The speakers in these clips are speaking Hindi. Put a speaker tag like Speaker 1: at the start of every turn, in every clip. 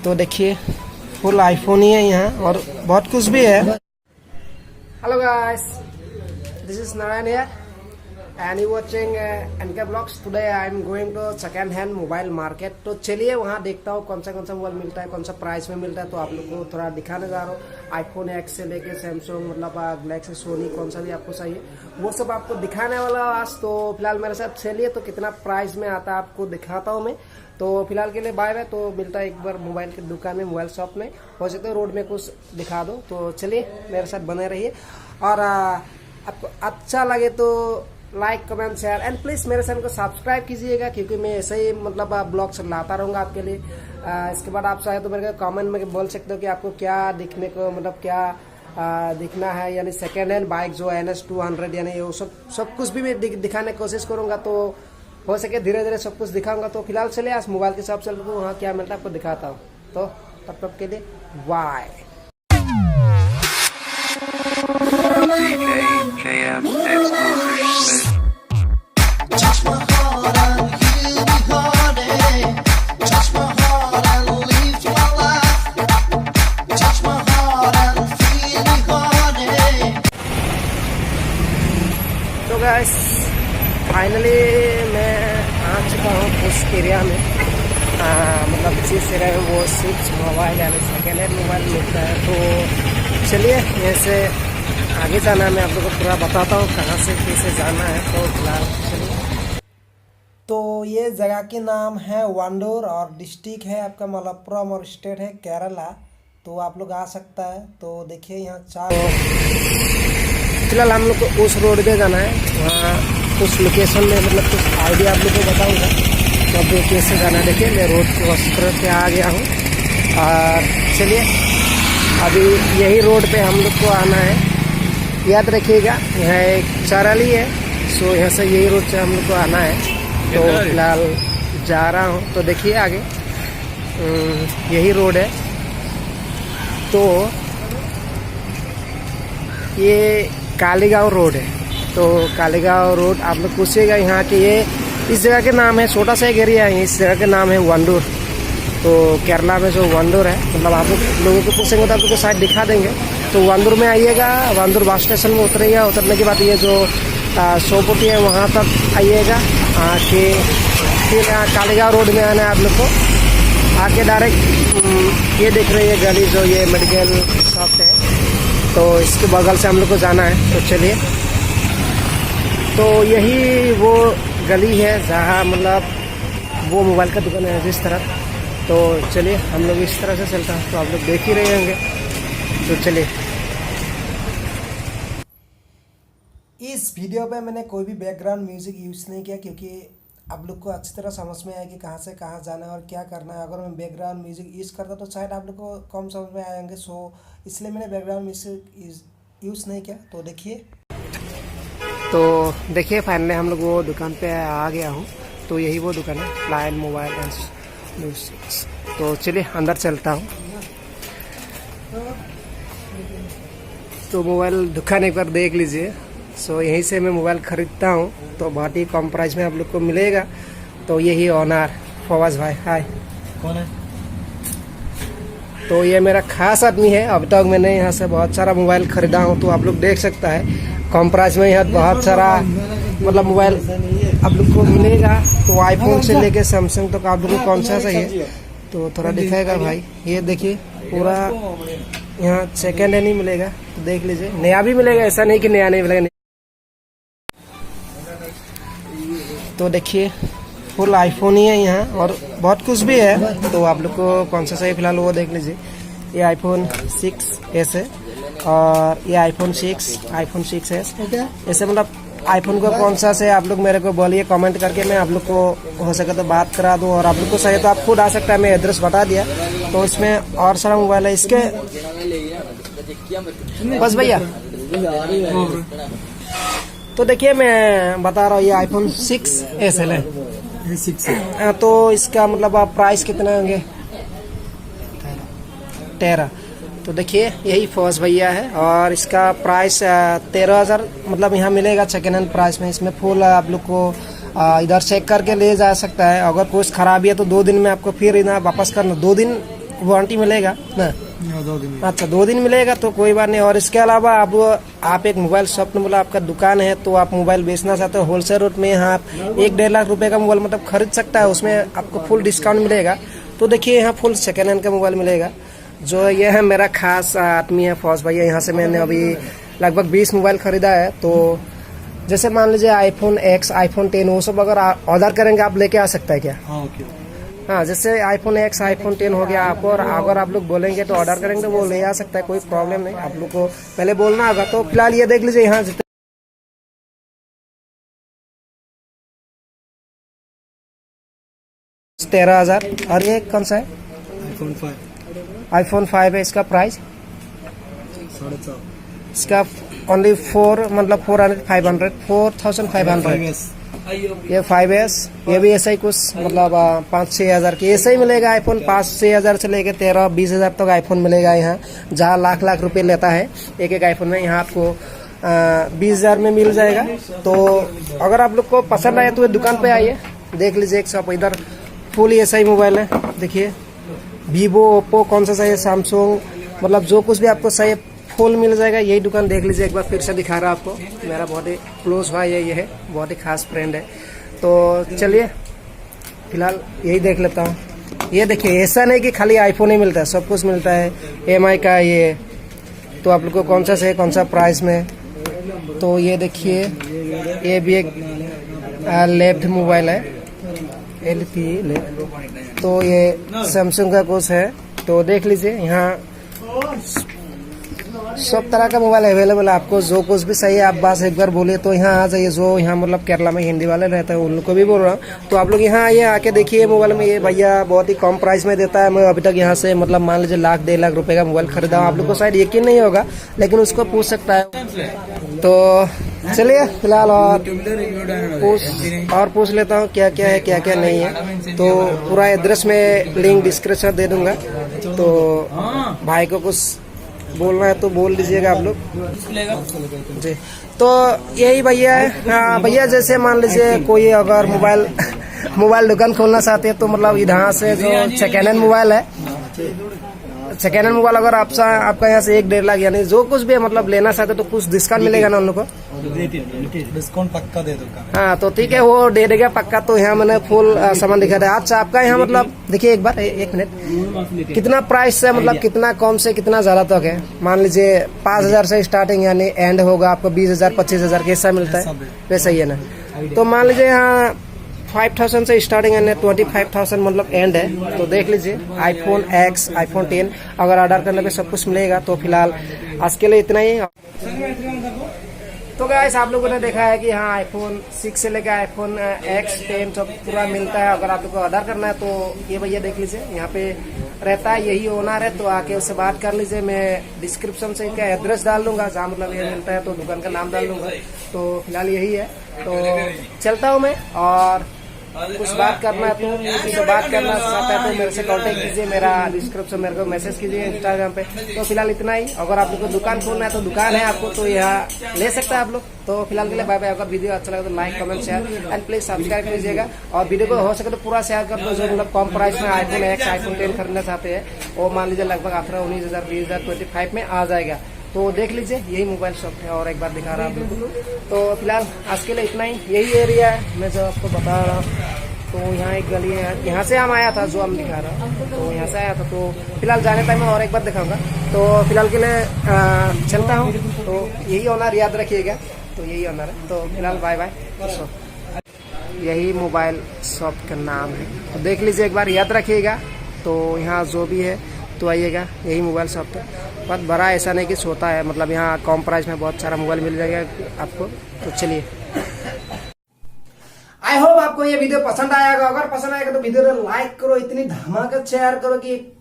Speaker 1: तो देखिए फुल आईफोन ही है यहाँ और बहुत कुछ भी है। Hello guys, this is Narayan here and you watching NK Vlogs। Today I am going to second hand mobile market. तो चलिए वहाँ देखता हूँ कौन सा मोबाइल मिलता है, कौन सा प्राइस में मिलता है। तो आप लोग को थोड़ा दिखाने जा रहा हूँ। आईफोन एक्स से लेके सैमसंग मतलब गैलेक्सी सोनी कौन सा भी आपको चाहिए वो सब आपको दिखाने वाला आज। तो फिलहाल मेरे साथ चलिए, तो कितना प्राइस में आता है आपको दिखाता हूँ मैं। तो फिलहाल के लिए बाय बाय। तो मिलता है एक बार मोबाइल की दुकान में, मोबाइल शॉप में। हो सकता है रोड में कुछ दिखा दो। तो चलिए मेरे साथ बने रहिए और आपको अच्छा लगे तो like comment share and please मेरे चैनल को सब्सक्राइब कीजिएगा, क्योंकि मैं ऐसे ही मतलब ब्लॉग्स लाता रहूंगा आपके लिए। इसके बाद आप चाहे तो मेरे को कमेंट में बोल सकते हो कि आपको क्या दिखने को मतलब क्या दिखना है। यानी सेकेंड हैंड बाइक जो NS 200 यानी वो सब कुछ भी मैं दिखाने की कोशिश करूंगा। तो हो सके धीरे धीरे सब कुछ दिखाऊंगा। तो फिलहाल चलिए आज मोबाइल के शॉप चलते तो वहाँ क्या मिलता है आपको दिखाता हूँ। तो तब तक के लिए बाय। तो गाइस फाइनली मैं आ चुका हूँ उस एरिया में, मतलब जिस एरिया में वो सिर्फ मोबाइल यानी सेकेंड हैंड मोबाइल मिलता है। तो चलिए यहाँ से आगे जाना है, मैं आप लोगों को पूरा बताता हूँ कहाँ से कैसे जाना है। तो फिलहाल चलिए। तो ये जगह के नाम है वांडूर और डिस्ट्रिक्ट है आपका मलप्पुरम और स्टेट है केरला। तो आप लोग आ सकता है। तो देखिए यहाँ चार फिलहाल हम लोग को उस रोड पे जाना है, वहाँ उस लोकेशन में मतलब कुछ आइडिया आप लोग को बताऊँगा कब कैसे जाना है। देखिए मैं रोड के उस तरफ पे आ गया हूँ और चलिए अभी यही रोड पे हम लोग को आना है। याद रखिएगा यहाँ एक चाराली है, सो यहाँ से यही रोड से हम लोग को आना है। तो फिलहाल जा रहा हूँ। तो देखिए आगे यही रोड है। तो ये कालीगांव रोड है। तो कालीगांव रोड आप लोग पूछिएगा यहाँ के ये इस जगह के नाम है, छोटा सा एक एरिया है, इस जगह के नाम है वांडूर। तो केरला में जो वांडूर है मतलब आप लोगों को पूछेंगे तो आप लोग को शायद दिखा देंगे। तो वांडूर में आइएगा, वांडूर बस स्टेशन में उतरिएगा। उतरने के बाद ये जो सोपोटी है वहाँ तक आइएगा, आके फिर यहाँ कालीगांव रोड में आना है आप लोग को। आके डायरेक्ट ये देख रही है गली जो ये मेडिकल शॉप है, तो इसके बगल से हम लोग को जाना है। तो चलिए, तो यही वो गली है जहाँ मतलब वो मोबाइल का दुकान है जिस तरफ। तो चलिए हम लोग इस तरह से चलता है, तो आप लोग देख ही रहे होंगे। तो चलिए, इस वीडियो पे मैंने कोई भी बैकग्राउंड म्यूजिक यूज़ नहीं किया, क्योंकि आप लोग को अच्छी तरह समझ में आए कि कहाँ से कहाँ जाना है और क्या करना है। अगर मैं बैकग्राउंड म्यूजिक यूज़ करता तो शायद आप लोग को कम समझ में आएंगे, सो इसलिए मैंने बैकग्राउंड म्यूजिक यूज़ नहीं किया। तो देखिए फाइनली हम लोग वो दुकान पे आ गया हूँ। तो यही वो दुकान है, फ्लाइन मोबाइल एंड म्यूजिक। तो चलिए अंदर चलता हूँ। तो मोबाइल दुकान एक बार देख लीजिए। सो यहीं से मैं मोबाइल खरीदता हूँ, तो बहुत ही कम प्राइस में आप लोग को मिलेगा। तो यही ऑनर फवाज भाई, हाय।
Speaker 2: कौन है?
Speaker 1: तो ये मेरा खास आदमी है। अब तक मैंने यहाँ से बहुत सारा मोबाइल खरीदा हूँ, तो आप लोग देख सकता है कम प्राइस में यहाँ बहुत सारा मतलब मोबाइल आप लोग को मिलेगा। तो आईफोन से लेके सैमसंग तक आप लोग को कौन सा चाहिए तो थोड़ा दिखाएगा भाई। ये देखिए पूरा यहाँ सेकेंड हैंड ही मिलेगा, तो देख लीजिए। नया भी मिलेगा, ऐसा नहीं कि नया नहीं मिलेगा। तो देखिए फुल आईफोन ही है यहाँ और बहुत कुछ भी है। तो आप लोग को कौन सा चाहिए फिलहाल वो देख लीजिए। ये आईफोन 6s है और ये आईफोन 6s। ऐसे मतलब आईफोन को कौन सा से आप लोग मेरे को बोलिए कमेंट करके, मैं आप लोग को हो सके तो बात करा दूँ। और आप लोग को चाहिए तो आप खुद आ सकता है, मैं एड्रेस बता दिया। तो इसमें और सारा मोबाइल है इसके बस भैया। तो देखिए मैं बता रहा हूँ ये आईफोन 6s है 6। तो इसका मतलब आप प्राइस कितना होंगे 13। तो देखिए यही फर्स्ट भैया है और इसका प्राइस 13,000 मतलब यहाँ मिलेगा सेकेंड हैंड प्राइस में। इसमें फुल आप लोग को इधर चेक करके ले जा सकता है। अगर कुछ खराबी है तो 2 दिन में आपको फिर इधर वापस करना, 2 दिन वारंटी मिलेगा ना?
Speaker 2: 2 दिन।
Speaker 1: अच्छा 2 दिन मिलेगा तो कोई बात नहीं। और इसके अलावा आप एक मोबाइल शॉप में, मतलब आपका दुकान है तो आप मोबाइल बेचना चाहते हो होलसेल रेट में, यहाँ आप 1-1.5 लाख रुपए का मोबाइल मतलब खरीद सकता है, उसमें आपको फुल डिस्काउंट मिलेगा। तो देखिए यहाँ फुल सेकेंड हैंड का मोबाइल मिलेगा। जो ये है मेरा खास आदमी है फौज भैया, यहाँ से मैंने अभी लगभग 20 मोबाइल खरीदा है। तो जैसे मान लीजिए आईफोन X, आईफोन 10 वो सब अगर ऑर्डर करेंगे आप लेके आ सकता है क्या?
Speaker 2: हाँ ओके।
Speaker 1: हाँ जैसे आईफोन X, आईफोन 10 हो गया आपको, और अगर आप लोग बोलेंगे तो ऑर्डर करेंगे तो वो ले आ सकता है, कोई प्रॉब्लम नहीं। आप लोग को पहले बोलना होगा। तो फिलहाल ये देख लीजिए यहाँ 13,000। और ये कौन सा है?
Speaker 2: iPhone 5
Speaker 1: आईफोन 5 है, इसका प्राइस
Speaker 2: 4.5।
Speaker 1: इसका ओनली 4,500 ये 5S। ये भी ऐसा ही कुछ मतलब 5-6 हज़ार की ऐसा ही मिलेगा। आईफोन 5-6 हज़ार से लेके 13-20 हज़ार तक आईफोन मिलेगा यहाँ, जहाँ लाख रुपए लेता है एक आईफोन में, यहाँ आपको 20 हज़ार में मिल जाएगा। तो अगर आप लोग को पसंद आए तो दुकान पे आइए, देख लीजिए एक शॉप इधर फुल ऐसा ही मोबाइल है। देखिए वीवो, ओप्पो कौन सा चाहिए, सैमसंग, मतलब जो कुछ भी आपको चाहिए फुल मिल जाएगा। यही दुकान देख लीजिए एक बार फिर से दिखा रहा आपको। मेरा बहुत ही क्लोज भाई है, ये है बहुत ही खास फ्रेंड है। तो चलिए फिलहाल यही देख लेता हूँ। ये देखिए ऐसा नहीं कि खाली आईफोन ही मिलता है, सब कुछ मिलता है। EMI का ये तो आप लोग को कौन सा चाहिए, कौन सा प्राइस में। तो ये देखिए ये भी एक लेफ्ट मोबाइल है, LP लेफ्ट। तो ये सैमसंग का कुछ है, तो देख लीजिए यहाँ सब तरह का मोबाइल अवेलेबल है। आपको जो कुछ भी चाहिए आप बस एक बार बोलिए तो यहाँ आ जाइए। जो यहाँ मतलब केरला में हिंदी वाले रहते हैं उन लोग को भी बोल रहा हूँ, तो आप लोग यहाँ आइए, आके देखिए मोबाइल में। ये भैया बहुत ही कम प्राइस में देता है। मैं अभी तक यहाँ से मतलब मान लीजिए 1-1.5 लाख रुपए का मोबाइल खरीदा हूँ। आप लोग को शायद यकीन नहीं होगा, लेकिन उसको पूछ सकता है। तो चलिए फिलहाल और पूछ लेता हूँ क्या क्या है क्या क्या नहीं है। तो पूरा एड्रेस में लिंक डिस्क्रिप्शन दे दूंगा, तो भाई को कुछ बोलना है तो बोल दीजिएगा आप लोग जी। तो यही भैया है। हाँ भैया, जैसे मान लीजिए कोई अगर मोबाइल दुकान खोलना चाहते हैं तो मतलब यहाँ से जो सेकेंड हैंड मोबाइल है, सेकेंड हैंड मोबाइल अगर आपका यहाँ से 1-1.5 लाख यानी जो कुछ भी मतलब लेना चाहते तो कुछ डिस्काउंट मिलेगा ना उन लोग को?
Speaker 2: डिस्काउंट पक्का दे दूंगा।
Speaker 1: हाँ तो ठीक है, वो दे देगा पक्का। तो यहाँ मैंने फुल सामान दिखा था। अच्छा आपका यहाँ मतलब देखिए एक बार, एक मिनट, कितना प्राइस है, मतलब कितना कम से कितना ज्यादा तक है? मान लीजिए 5,000 से स्टार्टिंग यानी एंड होगा आपको 20,000 25,000 कैसा मिलता है, वैसा ही है ना? तो मान लीजिए यहाँ 5,000 से स्टार्टिंग है, 25,000 मतलब एंड है। तो देख लीजिए आईफोन X, आईफोन 10 अगर ऑर्डर करने पे सब कुछ मिलेगा। तो फिलहाल आज के लिए इतना ही। तो गाइस आप लोगों ने देखा है कि हाँ आईफोन 6 से लेकर आईफोन X, 10 सब पूरा मिलता है। अगर आप लोग को ऑर्डर करना है तो ये भैया देख लीजिए यहाँ पे रहता है, यही ओनर है। तो आके उससे बात कर लीजिए। मैं डिस्क्रिप्शन से इनका एड्रेस डाल दूंगा, जहाँ मतलब ये मिलता है, तो दुकान का नाम डाल दूंगा। तो फिलहाल यही है, तो चलता हूँ मैं। और कुछ बात करना है तो किसी से बात करना चाहता है तो मेरे से कांटेक्ट कीजिए, मेरा डिस्क्रिप्शन मेरे को मैसेज कीजिए इंस्टाग्राम पे। तो फिलहाल इतना ही। अगर आप लोग को दुकान खोलना है तो दुकान है आपको, तो यहाँ ले सकता है आप लोग। तो फिलहाल के लिए बाय बाय। अगर वीडियो अच्छा लगे तो like, comment, share and please subscribe कीजिएगा। और वीडियो को हो सके तो पूरा शेयर कर दो। जो मतलब कम प्राइस में आईफोन X, आईफोन 10 खरीदना चाहते हैं, वो मान लीजिए लगभग 18-19 हज़ार 20 हज़ार 25 में आ जाएगा। तो देख लीजिए यही मोबाइल शॉप है, और एक बार दिखा रहा हूँ आपको। तो फिलहाल आज के लिए इतना ही। यही एरिया है मैं जो आपको बता रहा हूँ। तो यहाँ एक गली है, यहाँ से हम आया था जो हम दिखा रहा हूँ, तो यहाँ से आया था। तो फिलहाल जाने टाइम में और एक बार दिखाऊंगा। तो फिलहाल के लिए चलता हूँ। तो यही ऑनर याद रखिएगा, तो यही ऑनर है। तो फिलहाल बाय बाय। यही मोबाइल शॉप का नाम है, तो देख लीजिए एक बार, याद रखिएगा। तो यहाँ जो भी है तो आइएगा, यही मोबाइल शॉप है। बहुत बड़ा ऐसा नहीं कि छोटा है, मतलब यहाँ कम प्राइस में बहुत सारा मोबाइल मिल जाएगा आपको। तो चलिए, आई होप आपको ये वीडियो पसंद आएगा। अगर पसंद आएगा तो वीडियो को लाइक करो, इतनी धमाका शेयर करो कि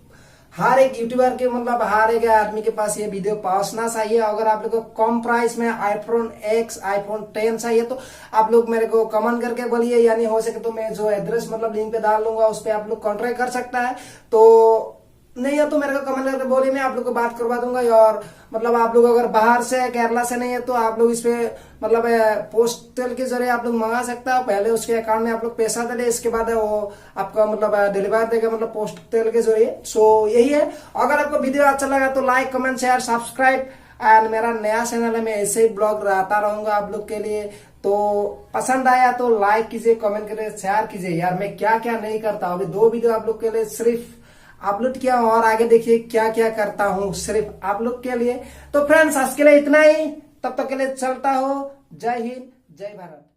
Speaker 1: हर एक यूट्यूबर के मतलब हर एक आदमी के पास ये वीडियो पहुंचना चाहिए। अगर आप लोग को कम प्राइस में आईफोन X, आईफोन 10 चाहिए तो आप लोग मेरे को कमेंट करके बोलिए, यानी हो सके तो मैं जो एड्रेस मतलब लिंक पे डाल दूंगा, उस पर आप लोग कॉन्टेक्ट कर सकता है। तो नहीं है तो मेरे को कमेंट करके बोलिए, मैं आप लोग को बात करवा दूंगा। और मतलब आप लोग अगर बाहर से केरला से नहीं है तो आप लोग इस पे मतलब पोस्टल के जरिए आप लोग मंगा सकते हो। पहले उसके अकाउंट में आप लोग पैसा दे, इसके बाद वो आपका मतलब डिलीवर देगा, मतलब पोस्टल के जरिए। सो यही है। अगर आपको वीडियो अच्छा लगा तो like, comment, share, subscribe. And मेरा नया चैनल है, मैं ऐसे ही ब्लॉग लाता रहूंगा आप लोग के लिए। तो पसंद आया तो लाइक कीजिए, कमेंट करिए, शेयर कीजिए। यार मैं क्या क्या नहीं करता, अभी 2 वीडियो आप लोग के लिए सिर्फ अपलोड किया हूं, और आगे देखिए क्या क्या करता हूं सिर्फ आप लोग के लिए। तो फ्रेंड्स आज के लिए इतना ही, तब तक के लिए चलता हो। जय हिंद, जय भारत।